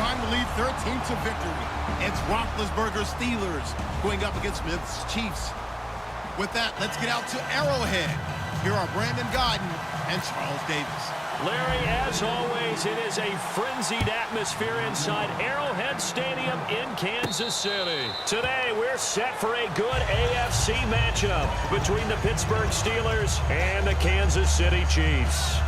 trying to lead their team to victory. It's Roethlisberger's Steelers going up against Smith's Chiefs. With that, let's get out to Arrowhead. Here are Brandon Godden and Charles Davis. Larry, as always, it is a frenzied atmosphere inside Arrowhead Stadium in Kansas City. Today, we're set for a good AFC matchup between the Pittsburgh Steelers and the Kansas City Chiefs.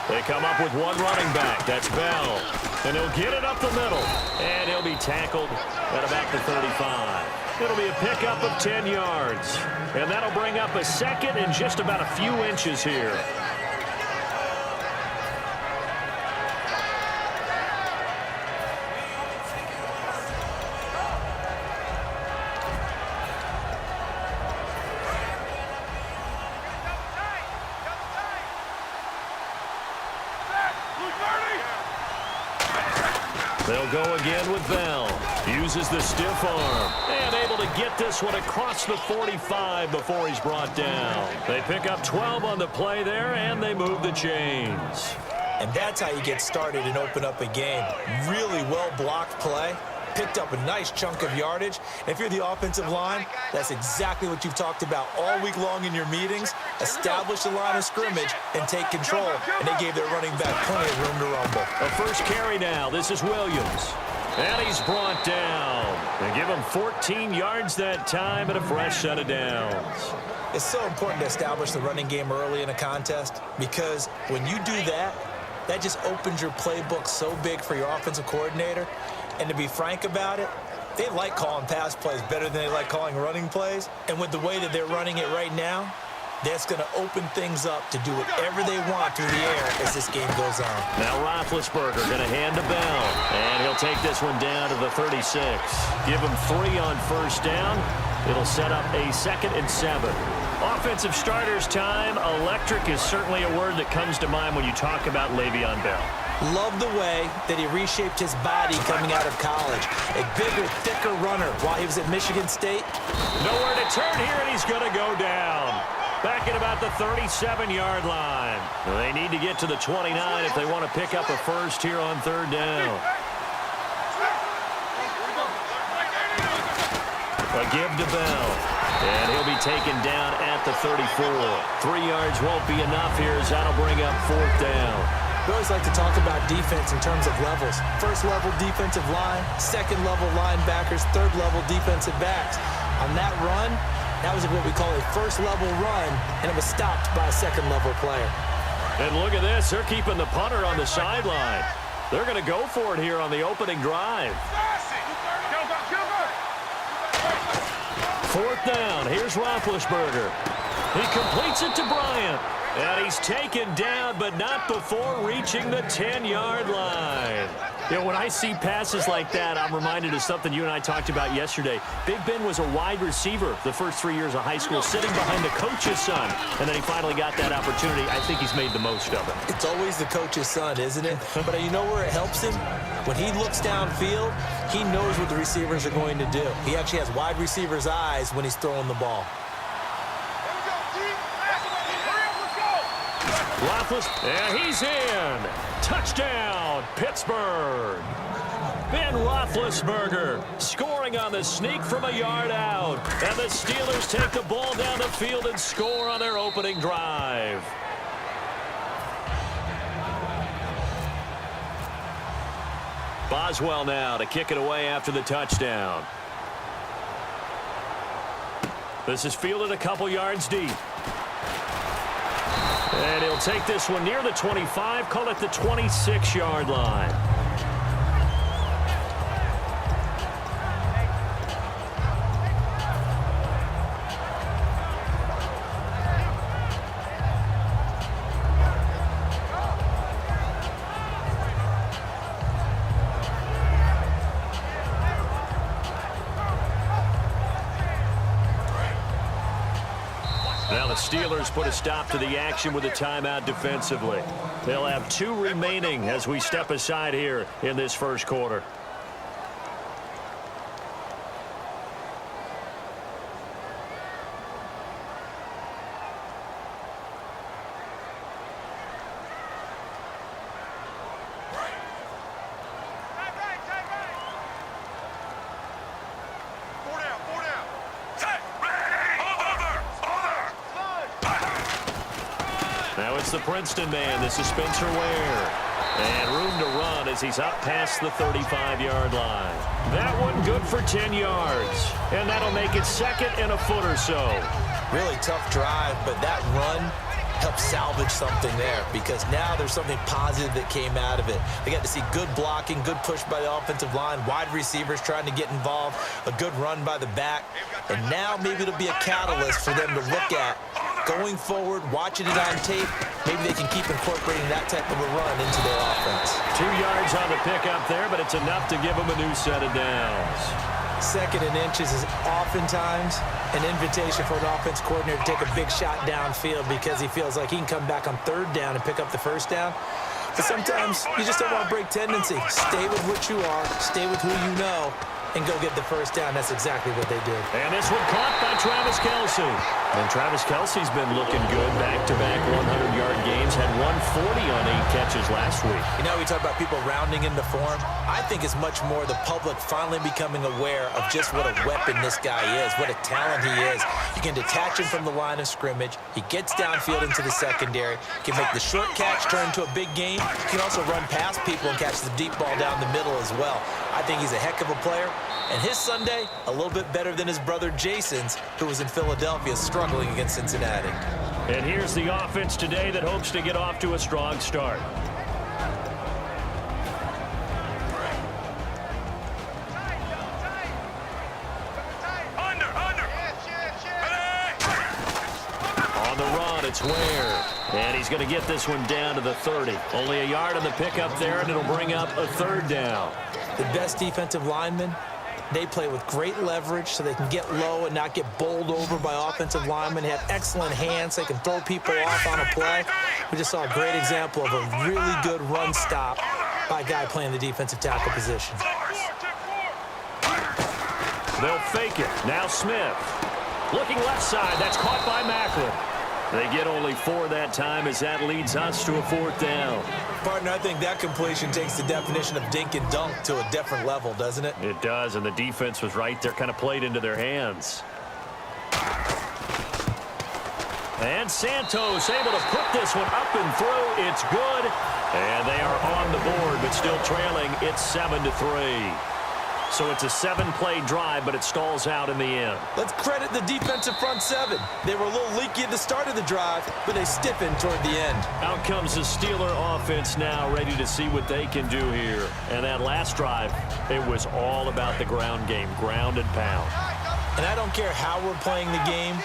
They come up with one running back. That's Bell. And he'll get it up the middle. And he'll be tackled at about the 35. It'll be a pickup of 10 yards. And that'll bring up a second and just about a few inches here. They'll go again with Bell. Uses the stiff arm. And able to get this one across the 45 before he's brought down. They pick up 12 on the play there, and they move the chains. And that's how you get started and open up a game. Really well-blocked play. Picked up a nice chunk of yardage. And if you're the offensive line, that's exactly what you've talked about all week long in your meetings. Establish the line of scrimmage and take control. And they gave their running back plenty of room to rumble. A first carry now. This is Williams. And he's brought down. They give him 14 yards that time and a fresh set of downs. It's so important to establish the running game early in a contest because when you do that, that just opens your playbook so big for your offensive coordinator. And to be frank about it, they like calling pass plays better than they like calling running plays. And with the way that they're running it right now, that's going to open things up to do whatever they want through the air as this game goes on. Now Roethlisberger going to hand to Bell. And he'll take this one down to the 36. Give him 3 on first down. It'll set up a 2nd and 7. Offensive starters time. Electric is certainly a word that comes to mind when you talk about Le'Veon Bell. Love the way that he reshaped his body coming out of college. A bigger, thicker runner while he was at Michigan State. Nowhere to turn here, and he's going to go down. Back at about the 37-yard line. They need to get to the 29 if they want to pick up a first here on 3rd down. A give to Bell. And he'll be taken down at the 34. 3 yards won't be enough here as that'll bring up 4th down. We always like to talk about defense in terms of levels. First-level defensive line, second-level linebackers, third-level defensive backs. On that run, that was what we call a first-level run, and it was stopped by a second-level player. And look at this. They're keeping the punter on the sideline. They're going to go for it here on the opening drive. 4th down. Here's Roethlisberger. He completes it to Bryant. And he's taken down, but not before reaching the 10-yard line. You know, when I see passes like that, I'm reminded of something you and I talked about yesterday. Big Ben was a wide receiver the first 3 years of high school, sitting behind the coach's son. And then he finally got that opportunity. I think he's made the most of it. It's always the coach's son, isn't it? But you know where it helps him? When he looks downfield, he knows what the receivers are going to do. He actually has wide receivers' eyes when he's throwing the ball. Yeah, he's in. Touchdown, Pittsburgh. Ben Roethlisberger scoring on the sneak from a yard out. And the Steelers take the ball down the field and score on their opening drive. Boswell now to kick it away after the touchdown. This is fielded a couple yards deep. And he'll take this one near the 25, call it the 26-yard line. Now the Steelers put a stop to the action with a timeout defensively. They'll have 2 remaining as we step aside here in this first quarter. Now it's the Princeton man. This is Spencer Ware. And room to run as he's up past the 35-yard line. That one good for 10 yards. And that'll make it second and a foot or so. Really tough drive, but that run helped salvage something there because now there's something positive that came out of it. They got to see good blocking, good push by the offensive line, wide receivers trying to get involved, a good run by the back. And now maybe it'll be a catalyst for them to look at going forward, watching it on tape. Maybe they can keep incorporating that type of a run into their offense. 2 yards on the pickup there, but it's enough to give them a new set of downs. Second and inches is oftentimes an invitation for an offense coordinator to take a big shot downfield because he feels like he can come back on third down and pick up the first down. But sometimes you just don't want to break tendency. Stay with what you are, stay with who you know, and go get the first down. That's exactly what they did. And this one caught by Travis Kelce. And Travis Kelce's been looking good. Back-to-back 100-yard games. Had 140 on 8 catches last week. You know, we talk about people rounding into form. I think it's much more the public finally becoming aware of just what a weapon this guy is, what a talent he is. You can detach him from the line of scrimmage. He gets downfield into the secondary. He can make the short catch turn into a big gain. He can also run past people and catch the deep ball down the middle as well. I think he's a heck of a player. And his Sunday, a little bit better than his brother Jason's, who was in Philadelphia struggling against Cincinnati. And here's the offense today that hopes to get off to a strong start. On the run, it's Ware. And he's going to get this one down to the 30. Only a yard on the pickup there, and it'll bring up a third down. The best defensive linemen, they play with great leverage so they can get low and not get bowled over by offensive linemen. They have excellent hands. They can throw people off on a play. We just saw a great example of a really good run stop by a guy playing the defensive tackle position. They'll fake it. Now Smith. Looking left side. That's caught by Macklin. They get only 4 that time as that leads us to a 4th down. Partner, I think that completion takes the definition of dink and dunk to a different level, doesn't it? It does, and the defense was right there, kind of played into their hands. And Santos able to put this one up and through. It's good, and they are on the board, but still trailing. It's 7-3. So it's a 7-play drive, but it stalls out in the end. Let's credit the defensive front 7. They were a little leaky at the start of the drive, but they stiffened toward the end. Out comes the Steeler offense now, ready to see what they can do here. And that last drive, it was all about the ground game, ground and pound. And I don't care how we're playing the game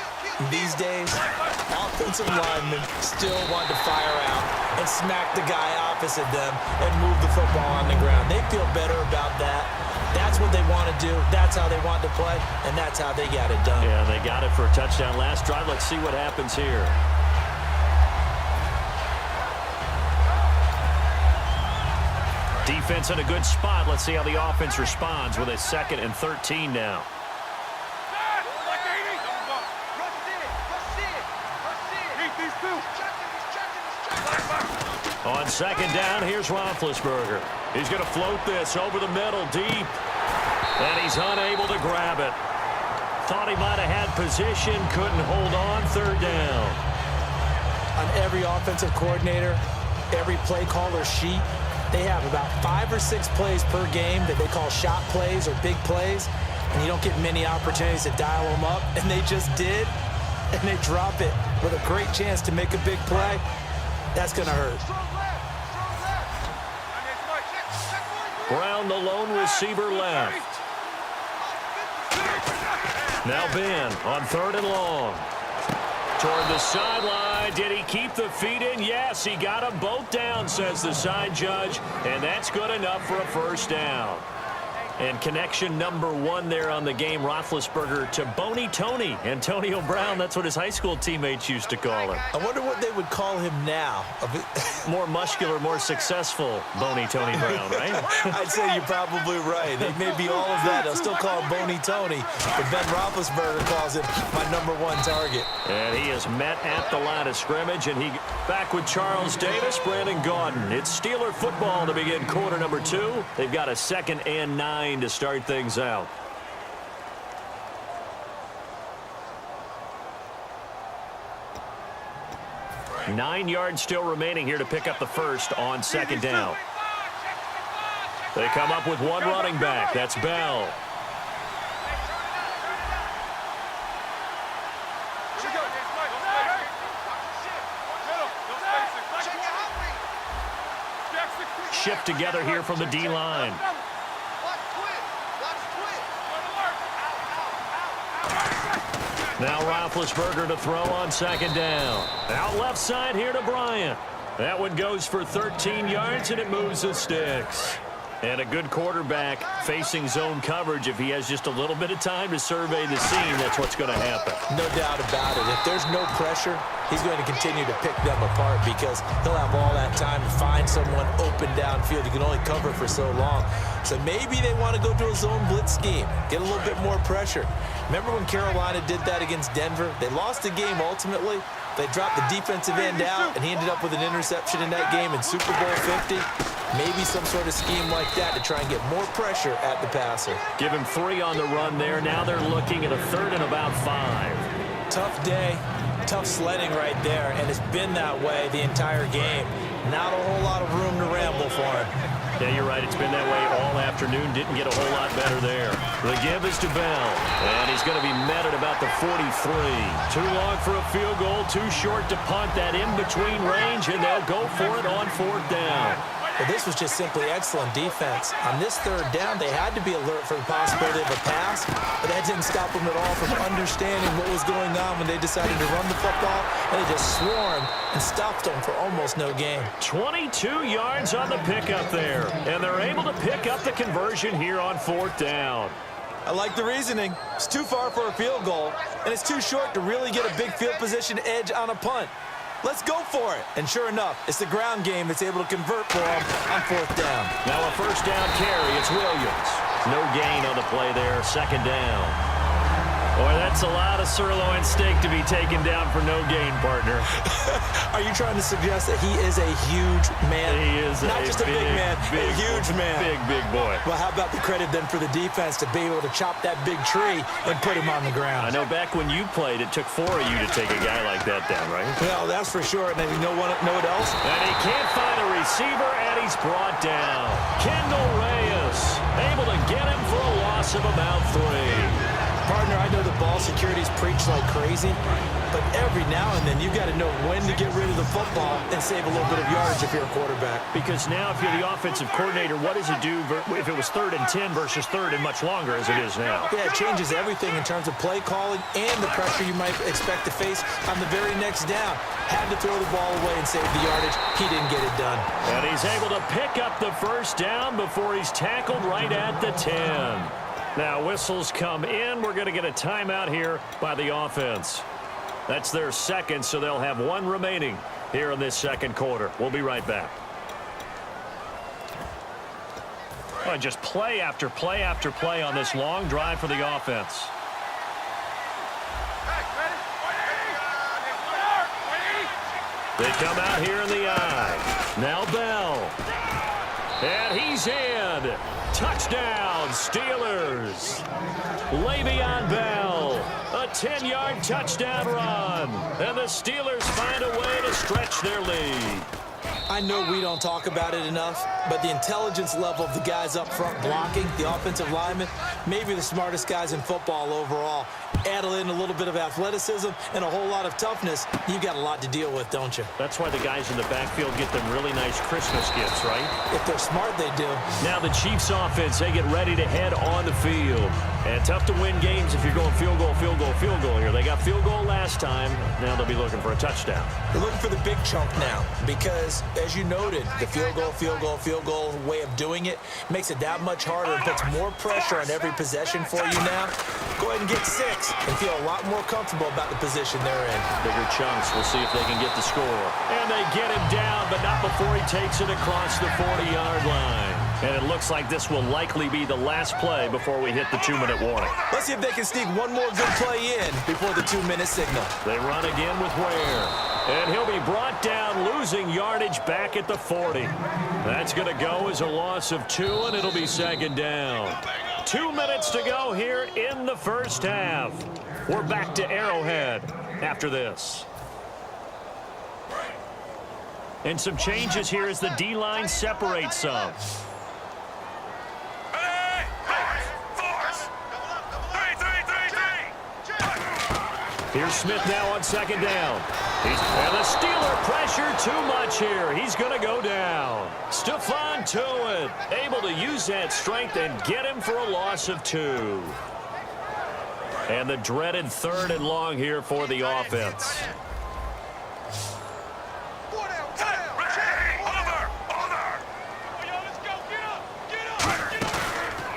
these days, offensive linemen still want to fire out and smack the guy opposite them and move the football on the ground. They feel better about that. That's what they want to do. That's how they want to play, and that's how they got it done. Yeah, they got it for a touchdown last drive. Let's see what happens here. Defense in a good spot. Let's see how the offense responds with a 2nd and 13 now. On 2nd down, here's Roethlisberger. He's going to float this over the middle deep. And he's unable to grab it. Thought he might have had position, couldn't hold on. 3rd down. On every offensive coordinator, every play caller sheet, they have about 5 or 6 plays per game that they call shot plays or big plays. And you don't get many opportunities to dial them up. And they just did. And they drop it with a great chance to make a big play. That's going to hurt. Brown, the lone receiver, left. Now Ben on 3rd and long. Toward the sideline. Did he keep the feet in? Yes, he got them both down, says the side judge. And that's good enough for a 1st down. And connection number 1 there on the game, Roethlisberger to Boney Tony. Antonio Brown, that's what his high school teammates used to call him. I wonder what they would call him now. More muscular, more successful Boney Tony Brown, right? I'd say you're probably right. They may be all of that. They'll still call him Boney Tony, but Ben Roethlisberger calls him my #1 target. And he is met at the line of scrimmage, and he back with Charles Davis, Brandon Gaudin. It's Steeler football to begin quarter number 2. They've got a 2nd and 9 to start things out. Nine yards still remaining here to pick up the first on 2nd down. They come up with one running back. That's Bell. Shift together here from the D-line. Now Roethlisberger to throw on 2nd down. Out left side here to Bryant. That one goes for 13 yards, and it moves the sticks. And a good quarterback facing zone coverage. If he has just a little bit of time to survey the scene, that's what's going to happen. No doubt about it. If there's no pressure, he's going to continue to pick them apart because he'll have all that time to find someone open downfield. He can only cover for so long. So maybe they want to go to a zone blitz scheme, get a little bit more pressure. Remember when Carolina did that against Denver? They lost the game ultimately. They dropped the defensive end out, and he ended up with an interception in that game in Super Bowl 50. Maybe some sort of scheme like that to try and get more pressure at the passer. Give him 3 on the run there. Now they're looking at a 3rd and about 5. Tough day, tough sledding right there, and it's been that way the entire game. Not a whole lot of room to ramble for him. Yeah, you're right. It's been that way all afternoon. Didn't get a whole lot better there. The give is to Bell, and he's going to be met at about the 43. Too long for a field goal, too short to punt. That in-between range, and they'll go for it on 4th down. Well, this was just simply excellent defense. On this 3rd down, they had to be alert for the possibility of a pass, but that didn't stop them at all from understanding what was going on when they decided to run the football, and they just swarmed and stopped them for almost no gain. 22 yards on the pickup there, and they're able to pick up the conversion here on 4th down. I like the reasoning. It's too far for a field goal, and it's too short to really get a big field position edge on a punt. Let's go for it. And sure enough, it's the ground game that's able to convert for him on 4th down. Now a 1st down carry. It's Williams. No gain on the play there. 2nd down. Boy, that's a lot of sirloin steak to be taken down for no gain, partner. Are you trying to suggest that he is a huge man? He is not just a big man, a huge man. Big boy. Well, how about the credit then for the defense to be able to chop that big tree and put him on the ground? I know back when you played, it took 4 of you to take a guy like that down, right? Well, that's for sure. And then you know what else? And he can't find a receiver, and he's brought down. Kendall Reyes able to get him for a loss of about 3. Partner, I know the ball security's preached like crazy, but every now and then you've got to know when to get rid of the football and save a little bit of yardage if you're a quarterback. Because now if you're the offensive coordinator, what does it do if it was 3rd and 10 versus 3rd and much longer as it is now? Yeah, it changes everything in terms of play calling and the pressure you might expect to face on the very next down. Had to throw the ball away and save the yardage. He didn't get it done. And he's able to pick up the 1st down before he's tackled right at the 10. Now whistles come in. We're going to get a timeout here by the offense. That's their 2nd, so they'll have 1 remaining here in this 2nd quarter. We'll be right back. Oh, just play after play after play on this long drive for the offense. They come out here in the eye. Now Bell. And he's in. Touchdown, Steelers. Le'Veon Bell, a 10-yard touchdown run. And the Steelers find a way to stretch their lead. I know we don't talk about it enough, but the intelligence level of the guys up front blocking, the offensive linemen, maybe the smartest guys in football overall. Add in a little bit of athleticism and a whole lot of toughness, you got a lot to deal with, don't you? That's why the guys in the backfield get them really nice Christmas gifts, right? If they're smart, they do. Now the Chiefs offense, they get ready to head on the field. And tough to win games if you're going field goal, field goal, field goal here. They got field goal last time. Now they'll be looking for a touchdown. They're looking for the big chunk now because as you noted, the field goal way of doing it makes it that much harder and puts more pressure on every possession for you now. Go ahead and get 6 and feel a lot more comfortable about the position they're in. Bigger chunks. We'll see if they can get the score. And they get him down, but not before he takes it across the 40-yard line. And it looks like this will likely be the last play before we hit the 2-minute warning. Let's see if they can sneak one more good play in before the 2-minute signal. They run again with Ware. And he'll be brought down, losing yardage back at the 40. That's going to go as a loss of 2, and it'll be 2nd down. 2 minutes to go here in the first half. We're back to Arrowhead after this. And some changes here as the D-line separates some. Here's Smith now on 2nd down. And the Steeler pressure too much here. He's going to go down. Stephon Tuitt able to use that strength and get him for a loss of 2. And the dreaded 3rd and long here for the offense.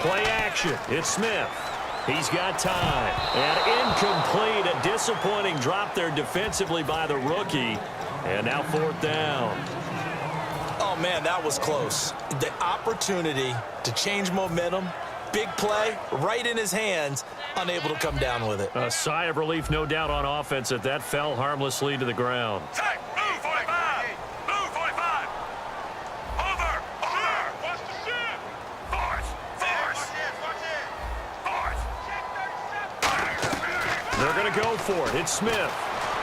Play action. It's Smith. He's got time. And incomplete. A disappointing drop there defensively by the rookie. And now 4th down. Oh, man, that was close. The opportunity to change momentum, big play, right in his hands, unable to come down with it. A sigh of relief, no doubt, on offense that fell harmlessly to the ground. They're going to go for it. It's Smith.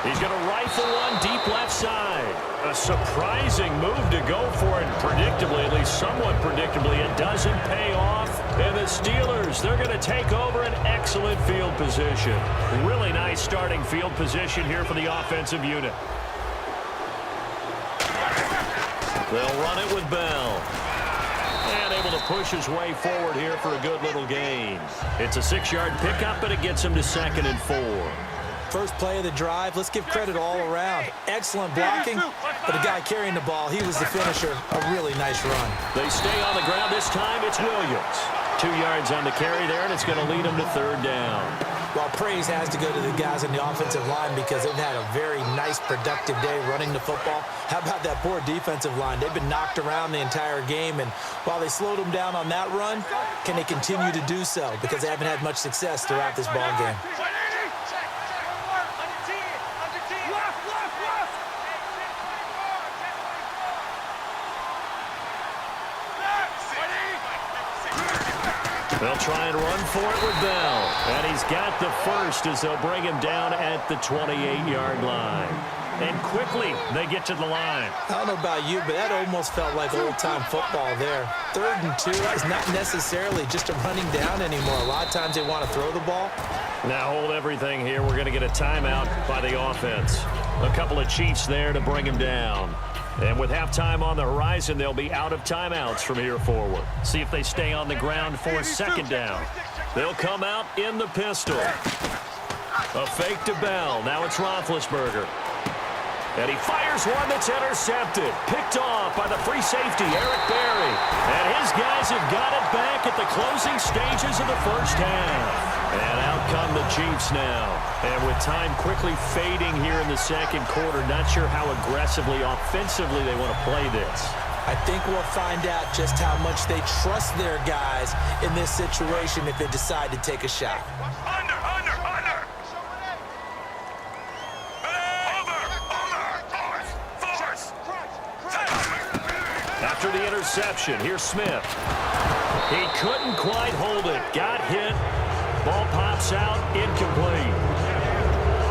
He's going to rifle one deep left side. A surprising move to go for it. Predictably, at least somewhat predictably, it doesn't pay off. And the Steelers, they're going to take over an excellent field position. Really nice starting field position here for the offensive unit. They'll run it with Bell. And able to push his way forward here for a good little gain. It's a 6-yard pickup, but it gets him to 2nd and 4. First play of the drive, let's give credit all around. Excellent blocking, but the guy carrying the ball, he was the finisher. A really nice run. They stay on the ground. This time it's Williams. 2 yards on the carry there, and it's going to lead him to 3rd down. Well, praise has to go to the guys on the offensive line because they've had a very nice, productive day running the football. How about that poor defensive line? They've been knocked around the entire game, and while they slowed them down on that run, can they continue to do so? Because they haven't had much success throughout this ball game. They'll try and run for it with Bell. And he's got the first as they'll bring him down at the 28-yard line. And quickly, they get to the line. I don't know about you, but that almost felt like old-time football there. 3rd and 2 is not necessarily just a running down anymore. A lot of times they want to throw the ball. Now hold everything here. We're going to get a timeout by the offense. A couple of Chiefs there to bring him down. And with halftime on the horizon, they'll be out of timeouts from here forward. See if they stay on the ground for 2nd down. They'll come out in the pistol. A fake to Bell. Now it's Roethlisberger. And he fires one that's intercepted. Picked off by the free safety, Eric Berry. And his guys have got it back at the closing stages of the first half. And out come the Chiefs now. And with time quickly fading here in the 2nd quarter, not sure how aggressively, offensively they want to play this. I think we'll find out just how much they trust their guys in this situation if they decide to take a shot. After the interception, here's Smith. He couldn't quite hold it. Got hit. Ball pops out, incomplete.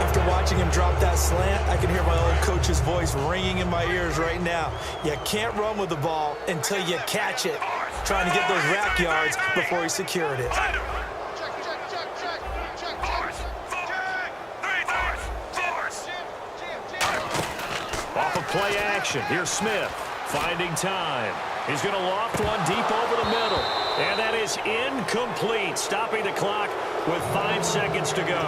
After watching him drop that slant, I can hear my old coach's voice ringing in my ears right now. You can't run with the ball until you catch it. Trying to get those rack yards before he secured it. Off of play action, here's Smith. Finding time. He's going to loft one deep over the middle. And that is incomplete, stopping the clock with 5 seconds to go.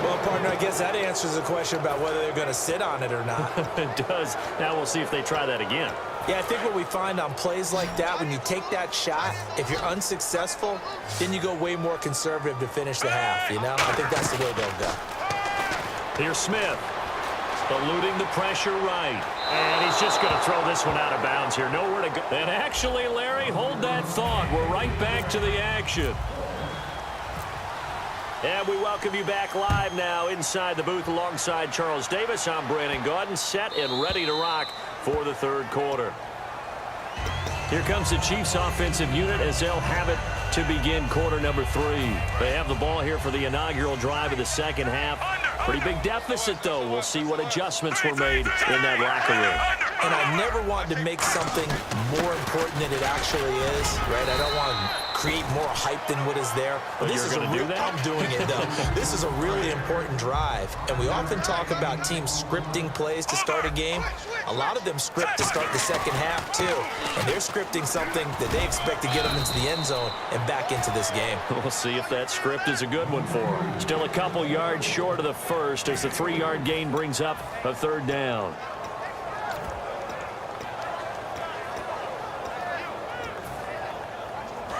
Well, partner, I guess that answers the question about whether they're going to sit on it or not. It does. Now we'll see if they try that again. Yeah, I think what we find on plays like that, when you take that shot, if you're unsuccessful, then you go way more conservative to finish the half, you know? I think that's the way they'll go. Here's Smith, eluding the pressure right. And he's just going to throw this one out of bounds here. Nowhere to go. And actually, Larry, hold that thought. We're right back to the action. And we welcome you back live now inside the booth alongside Charles Davis. I'm Brandon Gaudin, set and ready to rock for the third quarter. Here comes the Chiefs offensive unit as they'll have it to begin quarter number 3. They have the ball here for the inaugural drive of the second half. Pretty big deficit, though. We'll see what adjustments were made in that locker room. And I never wanted to make something more important than it actually is, right? I don't want to create more hype than what is there. But this is going to do that? I'm doing it, though. This is a really important drive. And we often talk about teams scripting plays to start a game. A lot of them script to start the second half, too. And they're scripting something that they expect to get them into the end zone and back into this game. We'll see if that script is a good one for them. Still a couple yards short of the first as the 3-yard gain brings up a third down.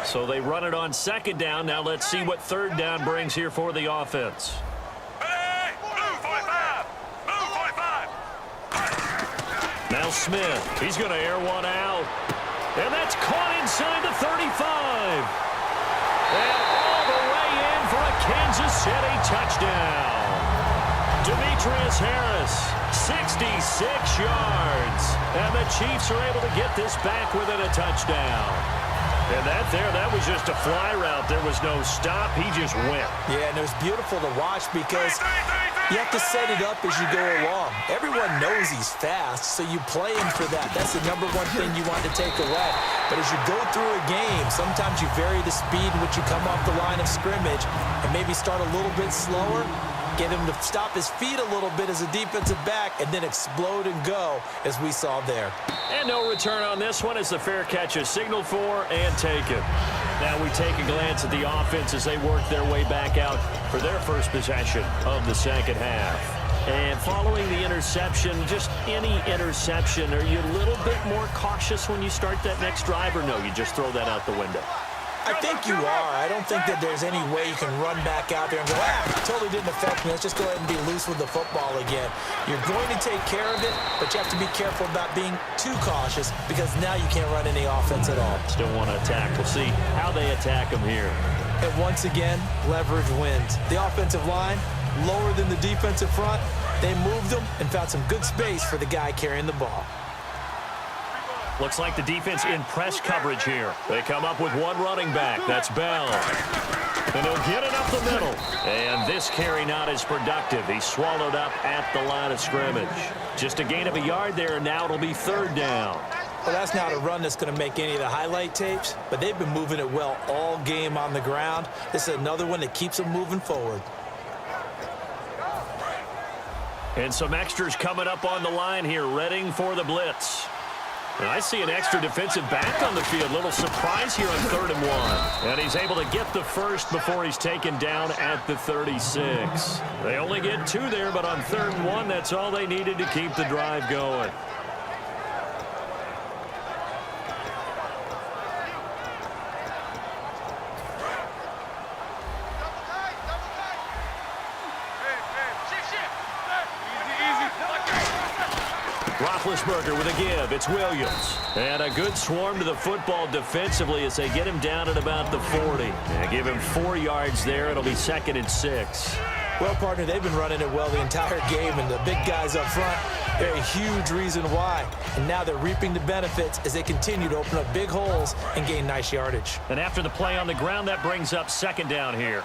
So they run it on second down. Now let's see what third down brings here for the offense. Now Smith, he's going to air one out. And that's caught inside the 35. And all the way in for a Kansas City touchdown. Demetrius Harris, 66 yards. And the Chiefs are able to get this back within a touchdown. And that was just a fly route. There was no stop. He just went. Yeah, and it was beautiful to watch because you have to set it up as you go along. Everyone knows he's fast, so you play him for that. That's the #1 thing you want to take away. But as you go through a game, sometimes you vary the speed in which you come off the line of scrimmage and maybe start a little bit slower, get him to stop his feet a little bit as a defensive back, and then explode and go, as we saw there. And no return on this one as the fair catch is signaled for and taken. Now we take a glance at the offense as they work their way back out for their first possession of the second half. And following the interception, just any interception, are you a little bit more cautious when you start that next drive, or no, you just throw that out the window? I think you are. I don't think that there's any way you can run back out there and go, totally didn't affect me. Let's just go ahead and be loose with the football again. You're going to take care of it, but you have to be careful about being too cautious because now you can't run any offense at all. Still want to attack. We'll see how they attack them here. And once again, leverage wins. The offensive line, lower than the defensive front. They moved them and found some good space for the guy carrying the ball. Looks like the defense in press coverage here. They come up with one running back. That's Bell. And he'll get it up the middle. And this carry not as productive. He's swallowed up at the line of scrimmage. Just a gain of a yard there, and now it'll be third down. Well, that's not a run that's going to make any of the highlight tapes, but they've been moving it well all game on the ground. This is another one that keeps them moving forward. And some extras coming up on the line here, readying for the blitz. And I see an extra defensive back on the field. Little surprise here on 3rd and 1. And he's able to get the first before he's taken down at the 36. They only get 2 there, but on 3rd and 1, that's all they needed to keep the drive going. Roethlisberger with a give. It's Williams. And a good swarm to the football defensively as they get him down at about the 40. And give him 4 yards there. It'll be 2nd and 6. Well, partner, they've been running it well the entire game, and the big guys up front, they're a huge reason why. And now they're reaping the benefits as they continue to open up big holes and gain nice yardage. And after the play on the ground, that brings up 2nd down here.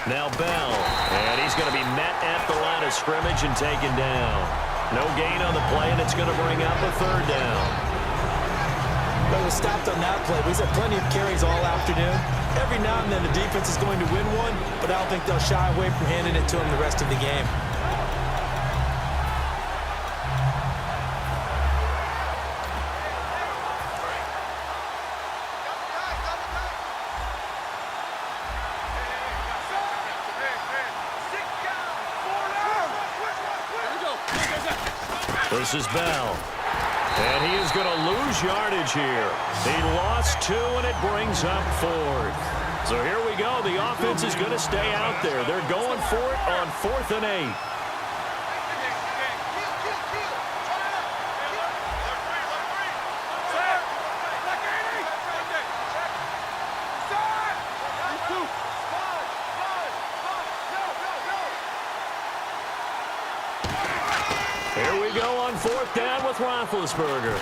Now Bell, and he's going to be met at the line of scrimmage and taken down. No gain on the play, and it's going to bring up a 3rd down. But it was stopped on that play. We've had plenty of carries all afternoon. Every now and then the defense is going to win one, but I don't think they'll shy away from handing it to them the rest of the game. This is Bell. And he is going to lose yardage here. He lost 2, and it brings up 4th. So here we go. The offense is going to stay out there. They're going for it on 4th and 8. Here we go on 4th down with Roethlisberger.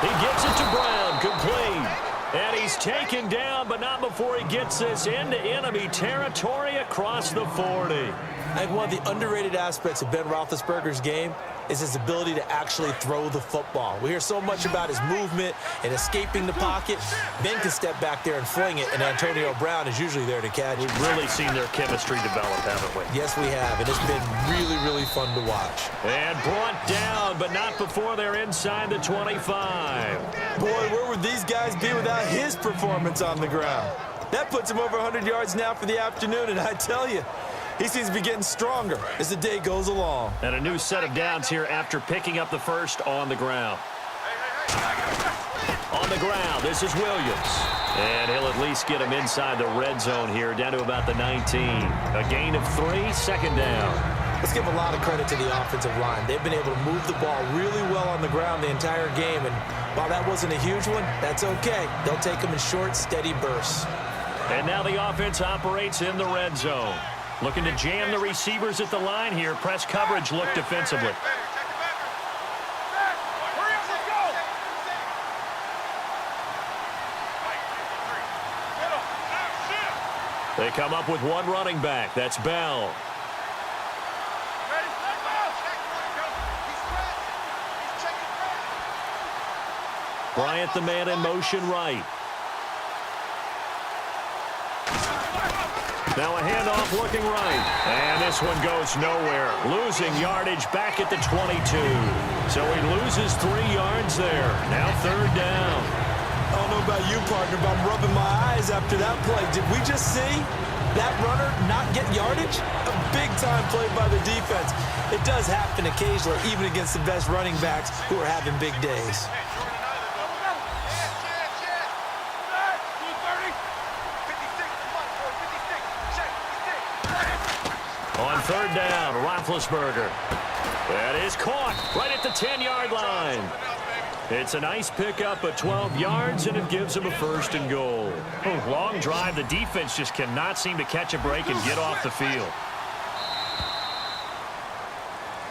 He gets it to Brown, complete. And he's taken down, but not before he gets this into enemy territory across the 40. I think one of the underrated aspects of Ben Roethlisberger's game is his ability to actually throw the football. We hear so much about his movement and escaping the pocket. Ben can step back there and fling it, and Antonio Brown is usually there to catch. We've really seen their chemistry develop, haven't we? Yes, we have, and it's been really, really fun to watch. And brought down, but not before they're inside the 25. Boy, where would these guys be without his performance on the ground? That puts him over 100 yards now for the afternoon, and I tell you, he seems to be getting stronger as the day goes along. And a new set of downs here after picking up the first on the ground. On the ground, this is Williams. And he'll at least get him inside the red zone here, down to about the 19. A gain of 3, 2nd down. Let's give a lot of credit to the offensive line. They've been able to move the ball really well on the ground the entire game. And while that wasn't a huge one, that's okay. They'll take them in short, steady bursts. And now the offense operates in the red zone. Looking to jam the receivers at the line here. Press coverage look defensively. They come up with one running back. That's Bell. Bryant the man in motion right. Now a handoff looking right. And this one goes nowhere. Losing yardage back at the 22. So he loses 3 yards there. Now 3rd down. I don't know about you, partner, but I'm rubbing my eyes after that play. Did we just see that runner not get yardage? A big-time play by the defense. It does happen occasionally, even against the best running backs who are having big days. On 3rd down, Roethlisberger. That is caught right at the 10-yard line. It's a nice pickup of 12 yards, and it gives him a 1st and goal. Long drive. The defense just cannot seem to catch a break and get off the field.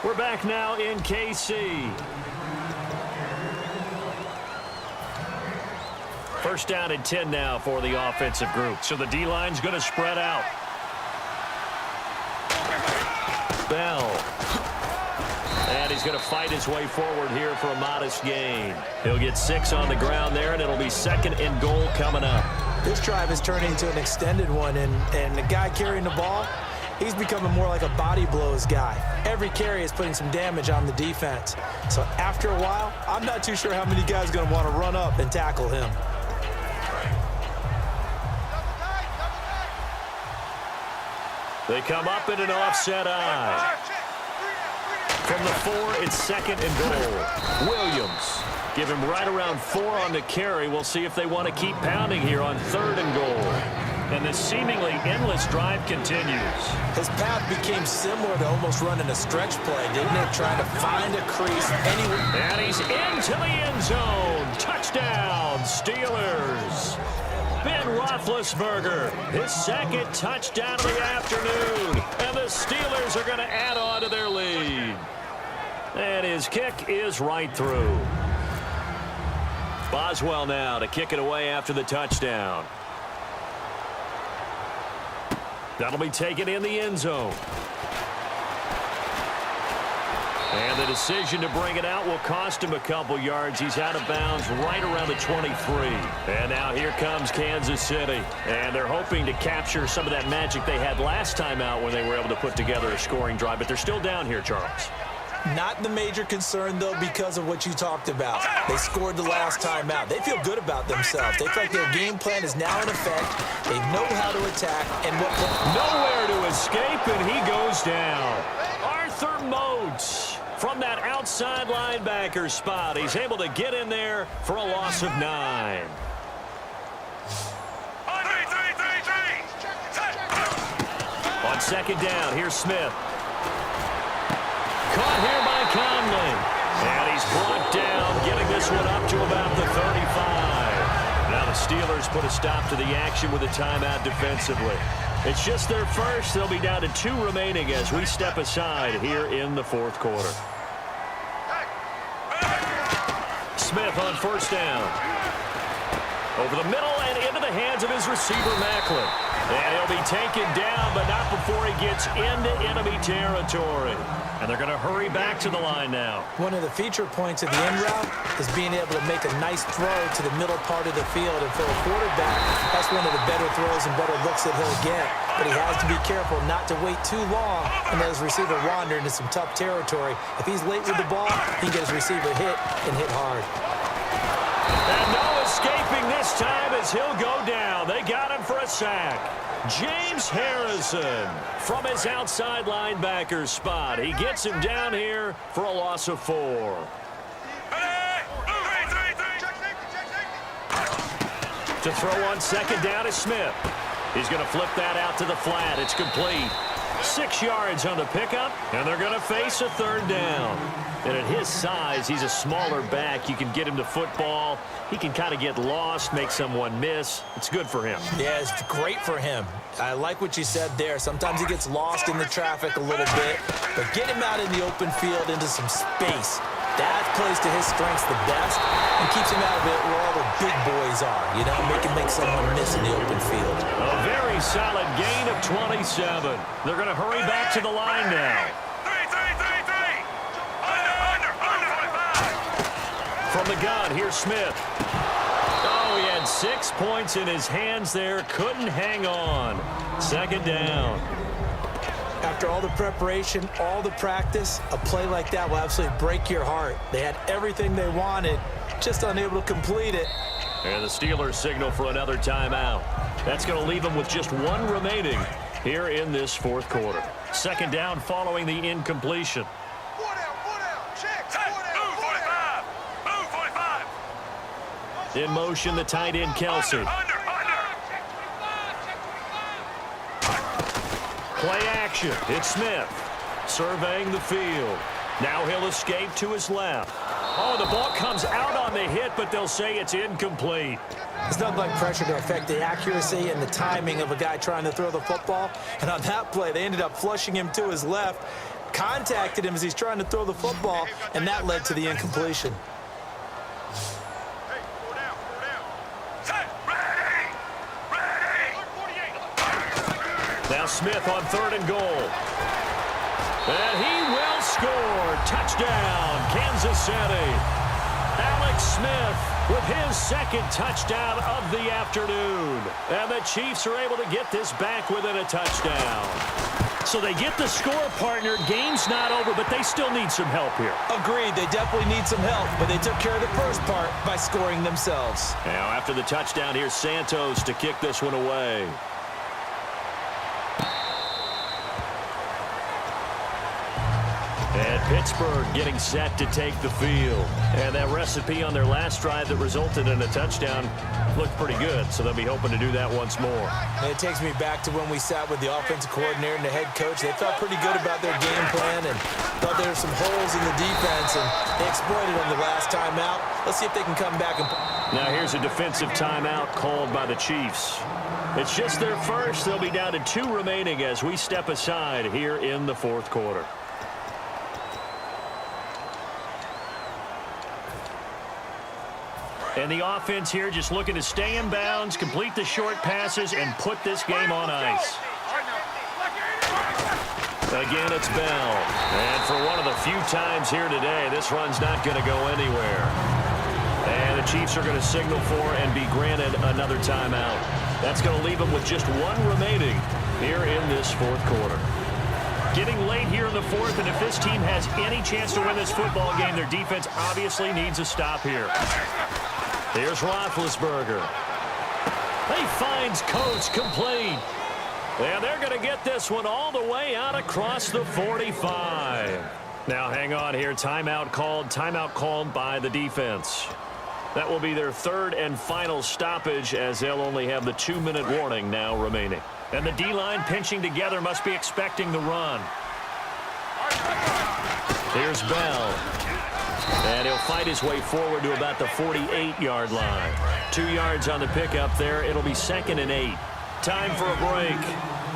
We're back now in KC. 1st down and 10 now for the offensive group. So the D-line's going to spread out. Bell. And he's going to fight his way forward here for a modest gain. He'll get 6 on the ground there, and it'll be 2nd and goal coming up. This drive has turned into an extended one, and the guy carrying the ball, he's becoming more like a body blows guy. Every carry is putting some damage on the defense. So after a while, I'm not too sure how many guys are going to want to run up and tackle him. They come up in an offset eye. From the 4, it's 2nd and goal. Williams. Give him right around 4 on the carry. We'll see if they want to keep pounding here on 3rd and goal. And this seemingly endless drive continues. His path became similar to almost running a stretch play, didn't it? Trying to find a crease anywhere. And he's into the end zone. Touchdown, Steelers. Ben Roethlisberger, his 2nd touchdown of the afternoon. And the Steelers are going to add on to their lead. And his kick is right through. Boswell now to kick it away after the touchdown. That'll be taken in the end zone. And the decision to bring it out will cost him a couple yards. He's out of bounds right around the 23. And now here comes Kansas City. And they're hoping to capture some of that magic they had last time out when they were able to put together a scoring drive. But they're still down here, Charles. Not the major concern, though, because of what you talked about. They scored the last time out. They feel good about themselves. They feel like their game plan is now in effect. They know how to attack and what play. Nowhere to escape, and he goes down. Arthur Moats from that outside linebacker spot. He's able to get in there for a loss of 9. On second down, here's Smith. Caught here by Conley. And he's brought down, getting this one up to about the 35. Now the Steelers put a stop to the action with a timeout defensively. It's just their first. They'll be down to 2 remaining as we step aside here in the fourth quarter. Smith on first down. Over the middle and into the hands of his receiver, Macklin. And he'll be taken down, but not before he gets into enemy territory. And they're going to hurry back to the line now. One of the feature points of the end route is being able to make a nice throw to the middle part of the field. And for a quarterback, that's one of the better throws and better looks that he'll get. But he has to be careful not to wait too long and let his receiver wander into some tough territory. If he's late with the ball, he can get his receiver hit and hit hard. And no escaping this time as he'll go down. They got him for a sack. James Harrison from his outside linebacker spot. He gets him down here for a loss of 4. To throw on second down is Smith. He's going to flip that out to the flat. It's complete. 6 yards on the pickup, and they're going to face a third down. And at his size, he's a smaller back. You can get him to football. He can kind of get lost, make someone miss. It's good for him. Yeah, it's great for him. I like what you said there. Sometimes he gets lost in the traffic a little bit, but get him out in the open field into some space. That plays to his strengths the best and keeps him out of it where all the big boys are, you know, make someone miss in the open field. A very solid gain of 27. They're going to hurry back to the line now. From the gun, here's Smith. Oh, he had 6 points in his hands there. Couldn't hang on. Second down. After all the preparation, all the practice, a play like that will absolutely break your heart. They had everything they wanted, just unable to complete it. And the Steelers signal for another timeout. That's going to leave them with just 1 remaining here in this fourth quarter. Second down following the incompletion. In motion, the tight end, Kelsey. Play action. It's Smith surveying the field. Now he'll escape to his left. Oh, the ball comes out on the hit, but they'll say it's incomplete. It's not like pressure to affect the accuracy and the timing of a guy trying to throw the football. And on that play, they ended up flushing him to his left, contacted him as he's trying to throw the football, and that led to the incompletion. Now Smith on 3rd and goal. And he will score. Touchdown, Kansas City. Alex Smith with his 2nd touchdown of the afternoon. And the Chiefs are able to get this back within a touchdown. So they get the score, partner. Game's not over, but they still need some help here. Agreed. They definitely need some help, but they took care of the first part by scoring themselves. Now after the touchdown, here's Santos to kick this one away. And Pittsburgh getting set to take the field. And that recipe on their last drive that resulted in a touchdown looked pretty good, so they'll be hoping to do that once more. And it takes me back to when we sat with the offensive coordinator and the head coach. They felt pretty good about their game plan and thought there were some holes in the defense, and they exploited them the last time out. Let's see if they can come back. Now here's a defensive timeout called by the Chiefs. It's just their first. They'll be down to 2 remaining as we step aside here in the fourth quarter. And the offense here just looking to stay in bounds, complete the short passes, and put this game on ice. Again, it's Bell. And for one of the few times here today, this run's not going to go anywhere. And the Chiefs are going to signal for and be granted another timeout. That's going to leave them with just 1 remaining here in this fourth quarter. Getting late here in the fourth, and if this team has any chance to win this football game, their defense obviously needs a stop here. Here's Roethlisberger. He finds Coates complete. And they're going to get this one all the way out across the 45. Now hang on here. Timeout called by the defense. That will be their third and final stoppage, as they'll only have the 2-minute warning now remaining. And the D-line pinching together must be expecting the run. Here's Bell. And he'll fight his way forward to about the 48-yard line. 2 yards on the pickup there. It'll be 2nd and 8. Time for a break.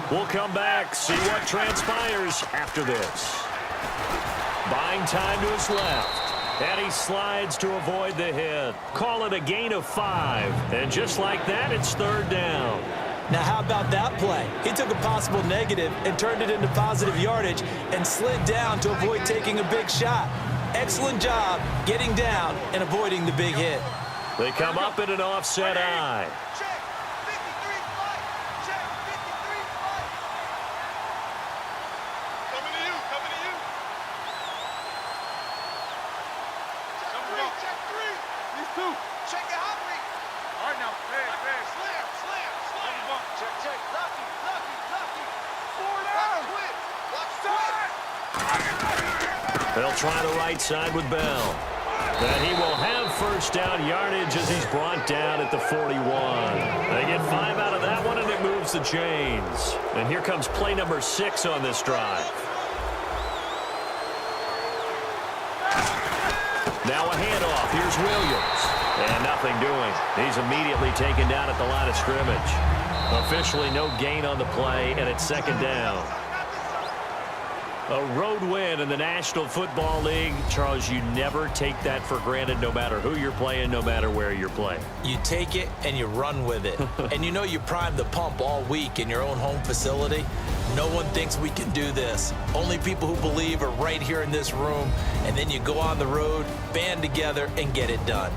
We'll come back, see what transpires after this. Buying time to his left. And he slides to avoid the hit. Call it a gain of 5. And just like that, it's 3rd down. Now, how about that play? He took a possible negative and turned it into positive yardage and slid down to avoid taking a big shot. Excellent job getting down and avoiding the big hit. They come up in an offset eye. They'll try the right side with Bell. And he will have 1st down yardage as he's brought down at the 41. They get 5 out of that one, and it moves the chains. And here comes play number 6 on this drive. Now a handoff. Here's Williams. And nothing doing. He's immediately taken down at the line of scrimmage. Officially no gain on the play, and it's 2nd down. A road win in the National Football League. Charles, you never take that for granted, no matter who you're playing, no matter where you're playing. You take it and you run with it. And you know you primed the pump all week in your own home facility. No one thinks we can do this. Only people who believe are right here in this room. And then you go on the road, band together, and get it done.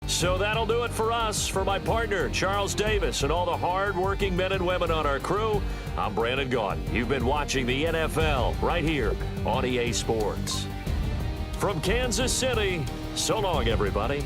So that'll do it for us. For my partner, Charles Davis, and all the hard-working men and women on our crew, I'm Brandon Gaudin. You've been watching the NFL right here on EA Sports. From Kansas City, so long, everybody.